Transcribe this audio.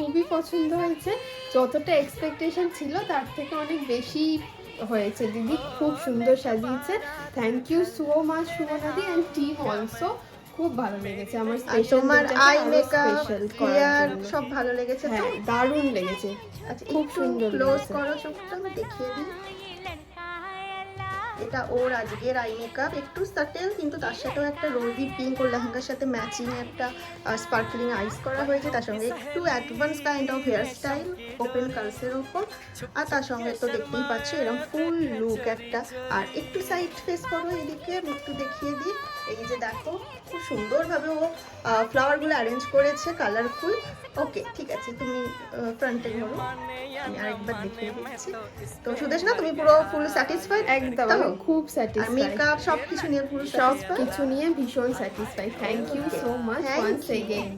খুবই পছন্দ হয়েছে, যতটা এক্সপেকটেশন ছিল তার থেকে অনেক বেশি হয়েছে। দিদি খুব সুন্দর সাজিয়েছে, থ্যাংক ইউ সো মাচ সুমনাদি অ্যান্ড টিম অলসো। খুব ভালো লেগেছে আমার স্পেশাল তোমার আই মেকআপ স্পেশাল করার হেয়ার জন্য। সব ভালো লেগেছে তো? হ্যাঁ দারুণ লেগেছে, আচ্ছা খুব একটু সুন্দর ক্লোজ লেগেছে। করো চোখটা, আমি দেখিয়ে দিই। এটা ওর আজকের আই মেকআপ, একটু সাটেল কিন্তু তার সাথেও একটা রোজি পিঙ্ক ওর লেহেঙ্গার সাথে ম্যাচিং একটা স্পার্কলিং আইস করা হয়েছে, তার সঙ্গে একটু advance kind of hair style open কার্লসের ওপর, আর তার সঙ্গে তো দেখতেই পাচ্ছি এরকম ফুল লুক একটা। আর একটু সাইড ফেস করো এদিকে, আমি একটু দেখিয়ে দিই। এই যে দেখো খুব সুন্দরভাবে ও ফ্লাওয়ারগুলো অ্যারেঞ্জ করেছে, কালারফুল। ওকে ঠিক আছে, তুমি ফ্রন্টে ঘোরো, আমি আরেকবার দেখিয়ে দিচ্ছি। তো সুদেশ না, তুমি পুরো ফুল স্যাটিসফাইড? একদম আমি খুব আর স্যাটিসফাইড, মেকআপ সব কিছু নিয়ে পুরো সব স্যাটিসফাইড? কিছু নিয়ে ভীষণ satisfied. Thank you so much Thank once you. Again.